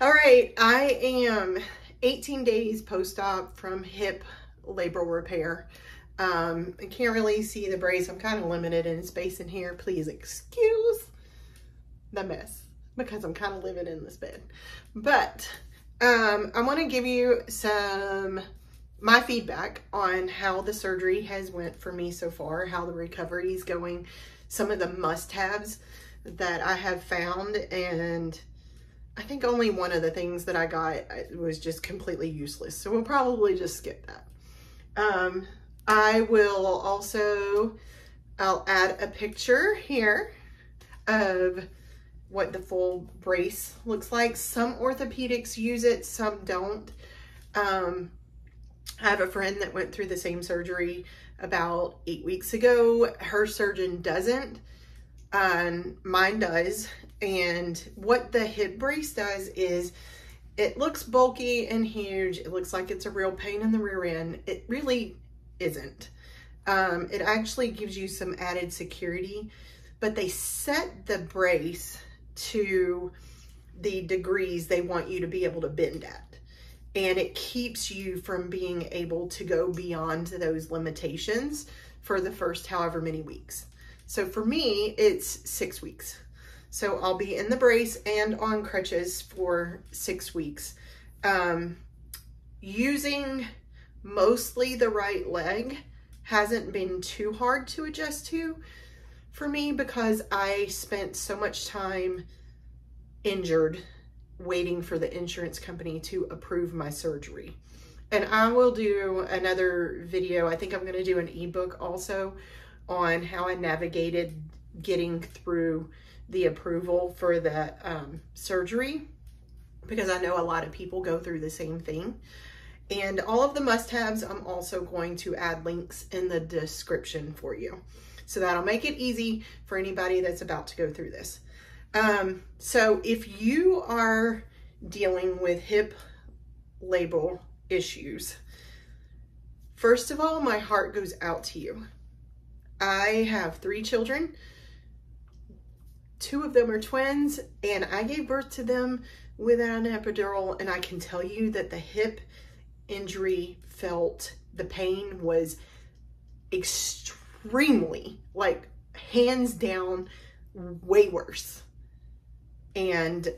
All right, I am 18 days post-op from hip labral repair. I can't really see the brace. I'm kind of limited in space in here. Please excuse the mess because I'm kind of living in this bed. But I want to give you my feedback on how the surgery has went for me so far, how the recovery is going, some of the must-haves that I have found, and I think only one of the things that I got was just completely useless. So we'll probably just skip that. I will also, I'll add a picture here of what the full brace looks like. Some orthopedics use it, some don't. I have a friend that went through the same surgery about 8 weeks ago. Her surgeon doesn't, mine does. And what the hip brace does is it looks bulky and huge. It looks like it's a real pain in the rear end. It really isn't. It actually gives you some added security, but they set the brace to the degrees they want you to be able to bend at. And it keeps you from being able to go beyond those limitations for the first however many weeks. So for me, it's 6 weeks. So I'll be in the brace and on crutches for 6 weeks. Using mostly the right leg hasn't been too hard to adjust to for me because I spent so much time injured waiting for the insurance company to approve my surgery. And I will do another video. I think I'm going to do an ebook also on how I navigated getting through the approval for the surgery, because I know a lot of people go through the same thing. And all of the must-haves, I'm also going to add links in the description for you. So that'll make it easy for anybody that's about to go through this. So if you are dealing with hip labral issues, first of all, my heart goes out to you. I have 3 children. 2 of them are twins, and I gave birth to them without an epidural, and I can tell you that the hip injury the pain was extremely, like hands down, way worse. And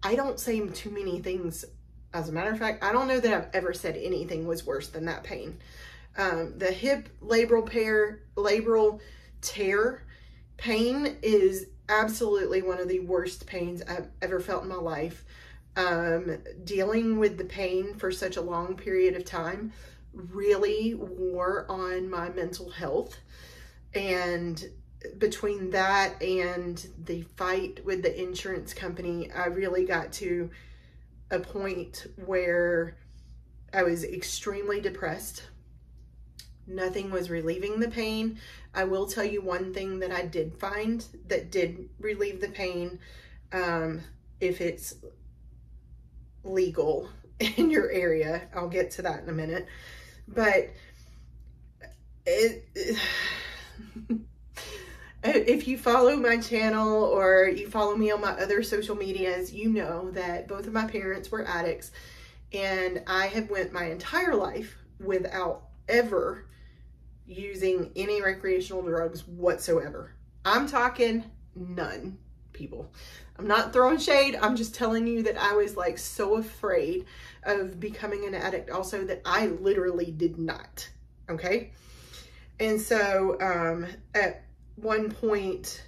I don't say too many things. As a matter of fact, I don't know that I've ever said anything was worse than that pain. The hip labral tear pain is absolutely one of the worst pains I've ever felt in my life. Dealing with the pain for such a long period of time really wore on my mental health. And between that and the fight with the insurance company, I really got to a point where I was extremely depressed. Nothing was relieving the pain. I will tell you one thing that I did find that did relieve the pain, if it's legal in your area. I'll get to that in a minute. But if you follow my channel or you follow me on my other social medias, you know that both of my parents were addicts, and I have went my entire life without ever using any recreational drugs whatsoever. I'm talking none, people. I'm not throwing shade. I'm just telling you that I was like so afraid of becoming an addict also that I literally did not. Okay. And so at one point,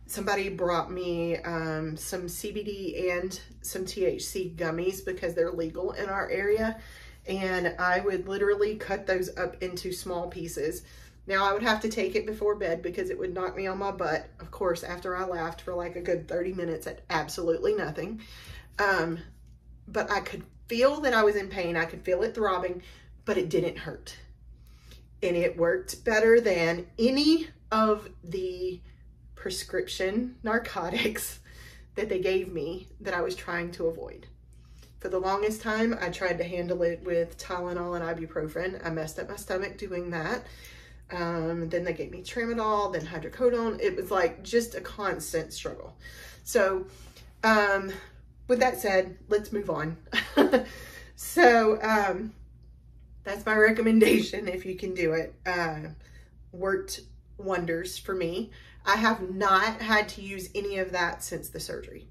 somebody brought me some CBD and some THC gummies because they're legal in our area. And I would literally cut those up into small pieces. Now I would have to take it before bed because it would knock me on my butt. Of course, after I laughed for like a good 30 minutes at absolutely nothing. But I could feel that I was in pain. I could feel it throbbing, but it didn't hurt. And it worked better than any of the prescription narcotics that they gave me that I was trying to avoid. For the longest time, I tried to handle it with Tylenol and ibuprofen. I messed up my stomach doing that. Then they gave me tramadol, then hydrocodone. It was like just a constant struggle. So With that said, let's move on. So, that's my recommendation if you can do it. Worked wonders for me. I have not had to use any of that since the surgery.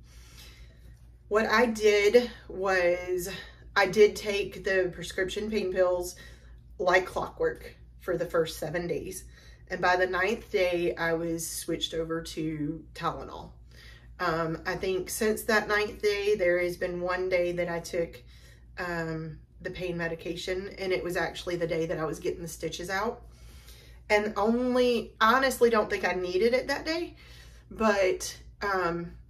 What I did was I did take the prescription pain pills like clockwork for the first 7 days. And by the 9th day, I was switched over to Tylenol. I think since that 9th day, there has been one day that I took the pain medication, and it was actually the day that I was getting the stitches out. And I honestly don't think I needed it that day, but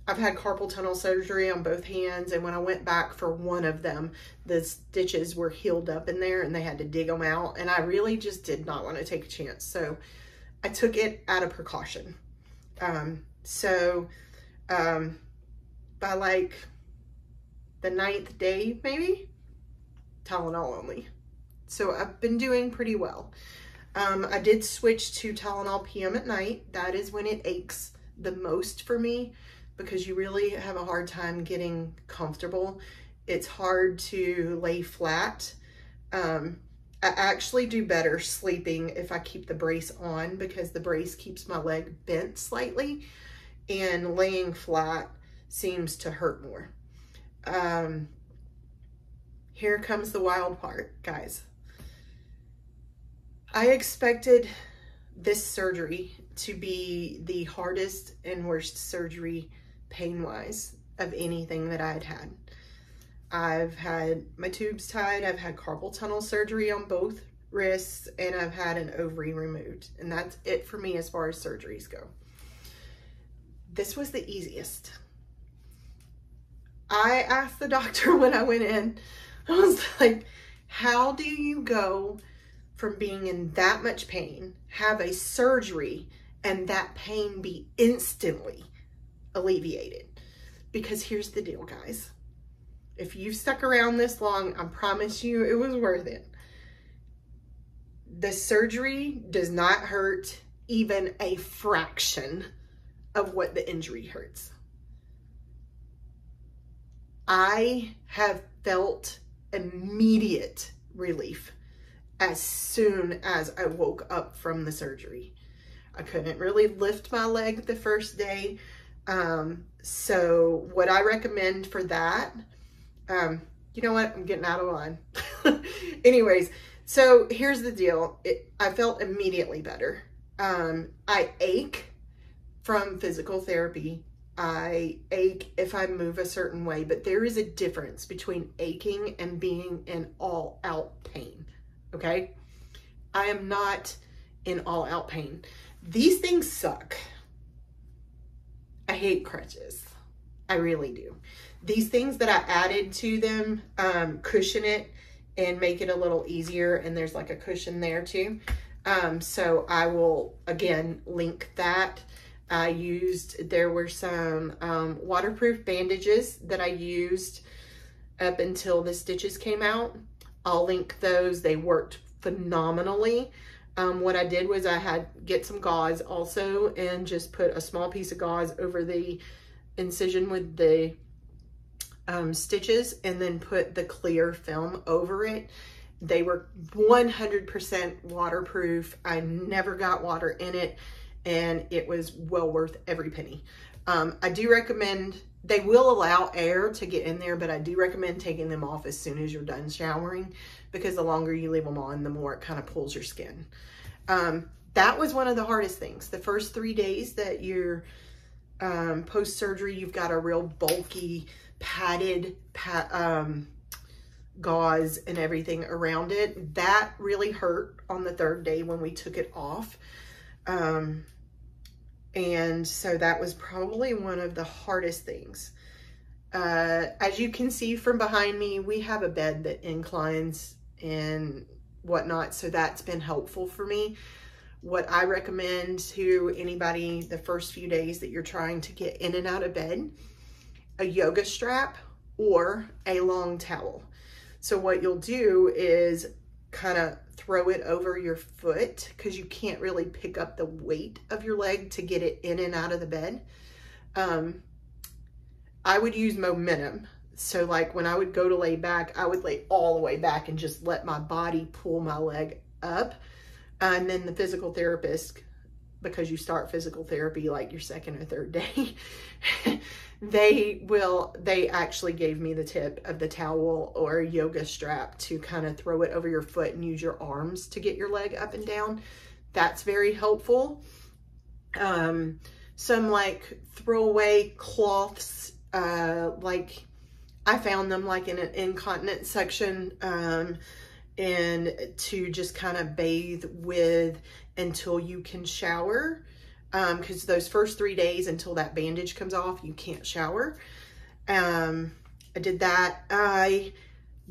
I've had carpal tunnel surgery on both hands, and when I went back for one of them, the stitches were healed up in there and they had to dig them out, and I really just did not want to take a chance. So I took it out of precaution. By like the 9th day, maybe, Tylenol only. So I've been doing pretty well. I did switch to Tylenol PM at night. That is when it aches the most for me, because you really have a hard time getting comfortable. It's hard to lay flat. I actually do better sleeping if I keep the brace on, because the brace keeps my leg bent slightly, and laying flat seems to hurt more. Here comes the wild part, guys. I expected this surgery to be the hardest and worst surgery pain-wise of anything that I had had. I've had my tubes tied, I've had carpal tunnel surgery on both wrists, and I've had an ovary removed. And that's it for me as far as surgeries go. This was the easiest. I asked the doctor when I went in, I was like, how do you go from being in that much pain, have a surgery, and that pain be instantly alleviated? Because here's the deal, guys. If you've stuck around this long, I promise you it was worth it. The surgery does not hurt even a fraction of what the injury hurts. I have felt immediate relief as soon as I woke up from the surgery. I couldn't really lift my leg the first day. So what I recommend for that, you know what? I'm getting out of line. Anyways, so here's the deal. I felt immediately better. I ache from physical therapy. I ache if I move a certain way, but there is a difference between aching and being in all-out pain, okay? I am not in all-out pain. These things suck. I hate crutches. I really do. These things that I added to them cushion it and make it a little easier, and there's like a cushion there too. So I will, again, link that. There were some waterproof bandages that I used up until the stitches came out. I'll link those. They worked phenomenally. What I did was get some gauze also, and just put a small piece of gauze over the incision with the stitches, and then put the clear film over it. They were 100% waterproof. I never got water in it, and it was well worth every penny. I do recommend, they will allow air to get in there, but I do recommend taking them off as soon as you're done showering, because the longer you leave them on, the more it kind of pulls your skin. That was one of the hardest things. The first 3 days that you're post-surgery, you've got a real bulky, padded gauze and everything around it. That really hurt on the 3rd day when we took it off. And so that was probably one of the hardest things. As you can see from behind me, we have a bed that inclines and whatnot, so that's been helpful for me. What I recommend to anybody the first few days that you're trying to get in and out of bed, a yoga strap or a long towel. So what you'll do is kind of throw it over your foot, because you can't really pick up the weight of your leg to get it in and out of the bed. I would use momentum. So like when I would go to lay back, I would lay all the way back and just let my body pull my leg up. And then the physical therapist, because you start physical therapy like your second or third day, they actually gave me the tip of the towel or a yoga strap to kind of throw it over your foot and use your arms to get your leg up and down. That's very helpful. Some like throwaway cloths, like I found them like in an incontinence section, and to just kind of bathe with until you can shower. Because those first 3 days until that bandage comes off, you can't shower. I did that. I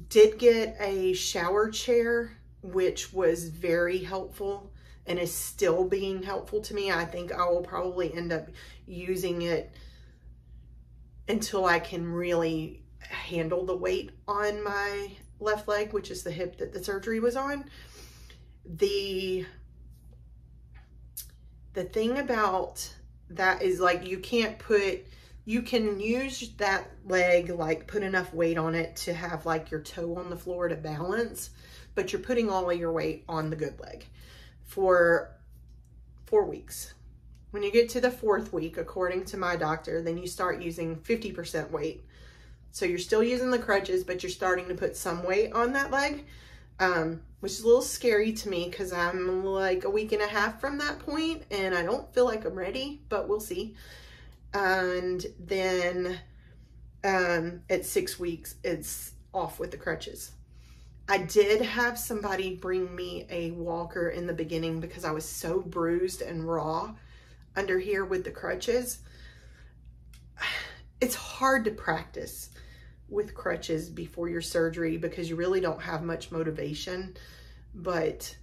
did get a shower chair, which was very helpful and is still being helpful to me. I think I will probably end up using it until I can really handle the weight on my left leg, which is the hip that the surgery was on. The thing about that is like you can use that leg, like put enough weight on it to have like your toe on the floor to balance, but you're putting all of your weight on the good leg for 4 weeks. When you get to the 4th week, according to my doctor, then you start using 50% weight. So you're still using the crutches, but you're starting to put some weight on that leg, which is a little scary to me because I'm like a week and a half from that point and I don't feel like I'm ready, but we'll see. And then at 6 weeks, it's off with the crutches. I did have somebody bring me a walker in the beginning because I was so bruised and raw under here with the crutches. It's hard to practice with crutches before your surgery because you really don't have much motivation, but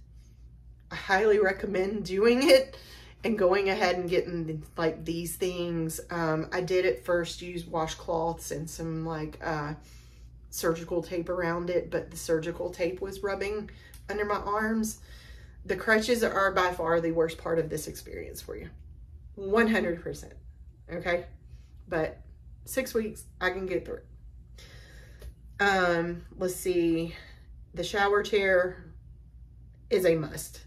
I highly recommend doing it and going ahead and getting like these things. I did at first use washcloths and some like surgical tape around it, but the surgical tape was rubbing under my arms. The crutches are by far the worst part of this experience for you. 100%. Okay. But 6 weeks, I can get through it. Let's see. The shower chair is a must.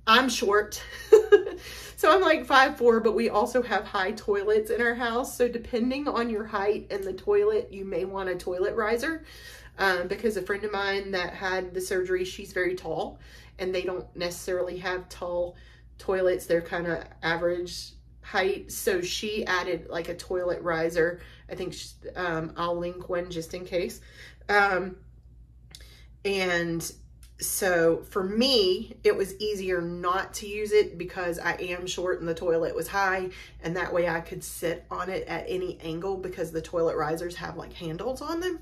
I'm short. So I'm like 5'4", but we also have high toilets in our house. So depending on your height and the toilet, you may want a toilet riser. Because a friend of mine that had the surgery, she's very tall and they don't necessarily have tall toilets. They're kind of average height. So she added like a toilet riser. I think I'll link one just in case. And so for me, it was easier not to use it because I am short and the toilet was high, and that way I could sit on it at any angle because the toilet risers have like handles on them.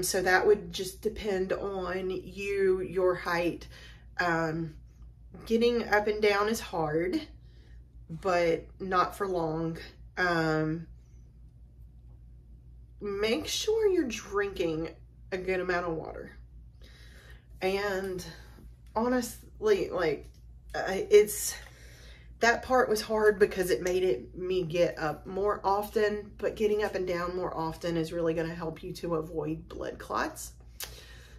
So that would just depend on you, your height. Getting up and down is hard, but not for long. Make sure you're drinking a good amount of water. And honestly, like, that part was hard because it made me get up more often, but getting up and down more often is really going to help you to avoid blood clots.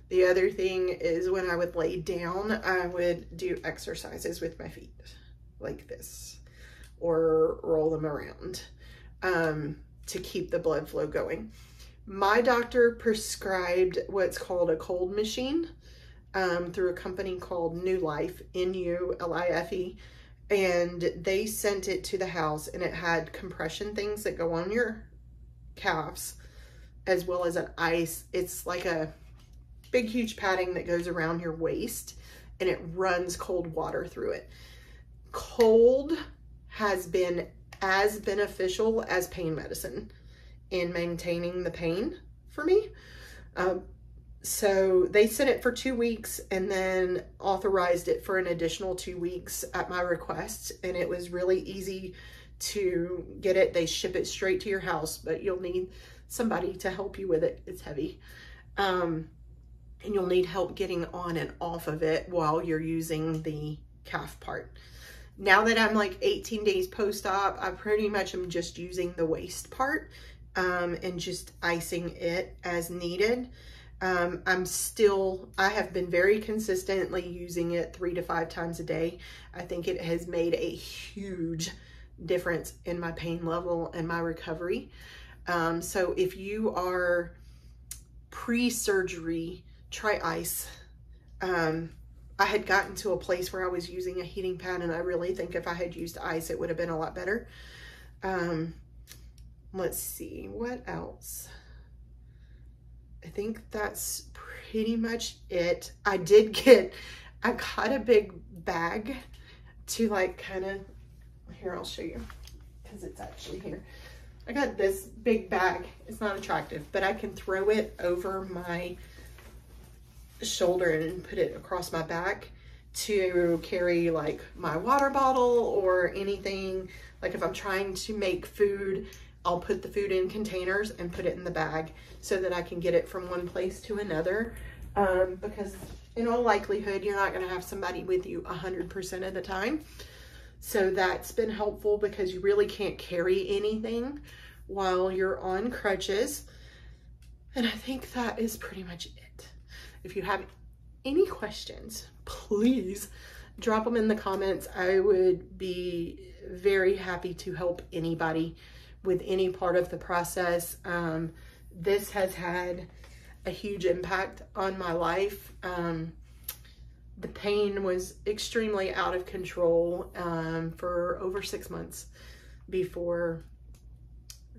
The other thing is when I would lay down, I would do exercises with my feet like this or roll them around to keep the blood flow going. My doctor prescribed what's called a cold machine through a company called New Life, N-U-L-I-F-E, and they sent it to the house, and it had compression things that go on your calves as well as an ice. It's like a big, huge padding that goes around your waist, and it runs cold water through it. Cold has been as beneficial as pain medicine in maintaining the pain for me. So they sent it for 2 weeks and then authorized it for an additional 2 weeks at my request. And it was really easy to get it. They ship it straight to your house, but you'll need somebody to help you with it. It's heavy. And you'll need help getting on and off of it while you're using the calf part. Now that I'm like 18 days post-op, I pretty much am just using the waist part and just icing it as needed. I have been very consistently using it 3 to 5 times a day. I think it has made a huge difference in my pain level and my recovery. So if you are pre-surgery, try ice. I had gotten to a place where I was using a heating pad, and I really think if I had used ice, it would have been a lot better. Let's see, what else? I think that's pretty much it. I got a big bag to like kind of, here, I'll show you, because it's actually here. I got this big bag. It's not attractive, but I can throw it over my shoulder and put it across my back to carry like my water bottle or anything. Like if I'm trying to make food, I'll put the food in containers and put it in the bag so that I can get it from one place to another. Because in all likelihood, you're not going to have somebody with you 100% of the time. So that's been helpful because you really can't carry anything while you're on crutches. And I think that is pretty much it. If you have any questions, please drop them in the comments. I would be very happy to help anybody with any part of the process. This has had a huge impact on my life. The pain was extremely out of control for over 6 months before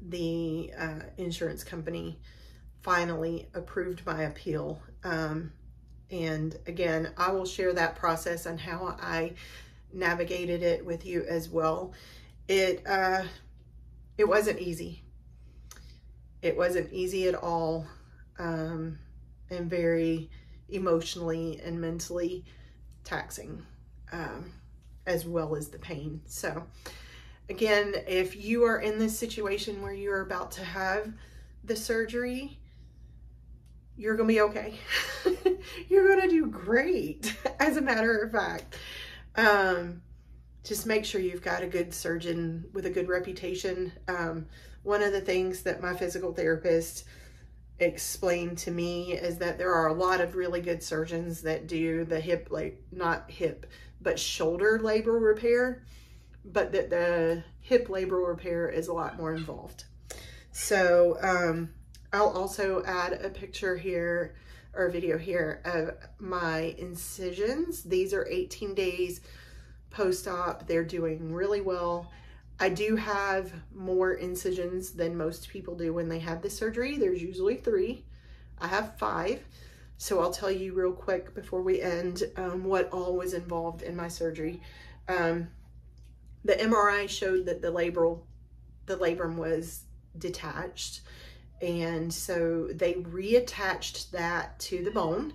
the insurance company finally approved my appeal. And again, I will share that process and how I navigated it with you as well. It wasn't easy. It wasn't easy at all, and very emotionally and mentally taxing, as well as the pain. So again, if you are in this situation where you're about to have the surgery, you're gonna be okay. You're gonna do great, as a matter of fact. Just make sure you've got a good surgeon with a good reputation. One of the things that my physical therapist explained to me is that there are a lot of really good surgeons that do the hip, like not hip, but shoulder labral repair, but that the hip labral repair is a lot more involved. So I'll also add a picture here, or a video here, of my incisions. These are 18 days post-op. They're doing really well. I do have more incisions than most people do when they have the surgery. There's usually 3. I have 5. So I'll tell you real quick before we end what all was involved in my surgery. The MRI showed that the labrum was detached. And so they reattached that to the bone.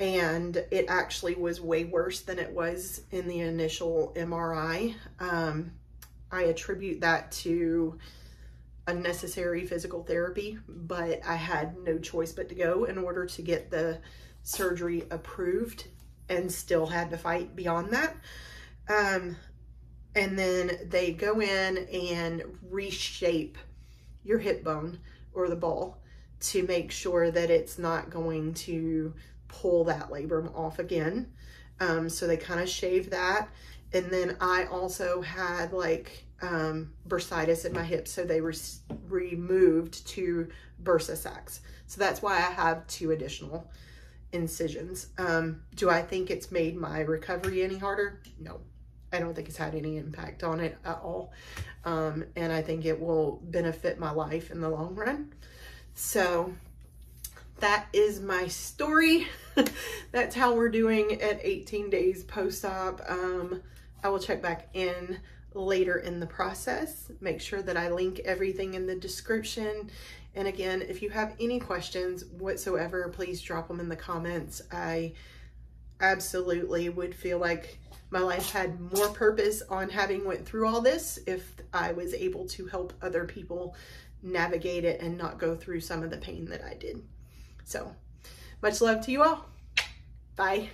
And it actually was way worse than it was in the initial MRI. I attribute that to unnecessary physical therapy, but I had no choice but to go in order to get the surgery approved, and still had to fight beyond that. And then they go in and reshape your hip bone or the ball to make sure that it's not going to pull that labrum off again. So they kind of shave that. And then I also had like bursitis in my hip, so they removed 2 bursa sacs. So that's why I have 2 additional incisions. Do I think it's made my recovery any harder? No, I don't think it's had any impact on it at all. And I think it will benefit my life in the long run. So that is my story. That's how we're doing at 18 days post-op. I will check back in later in the process. Make sure that I link everything in the description. And again, if you have any questions whatsoever, please drop them in the comments. I absolutely would feel like my life had more purpose on having went through all this if I was able to help other people navigate it and not go through some of the pain that I did. So much love to you all. Bye.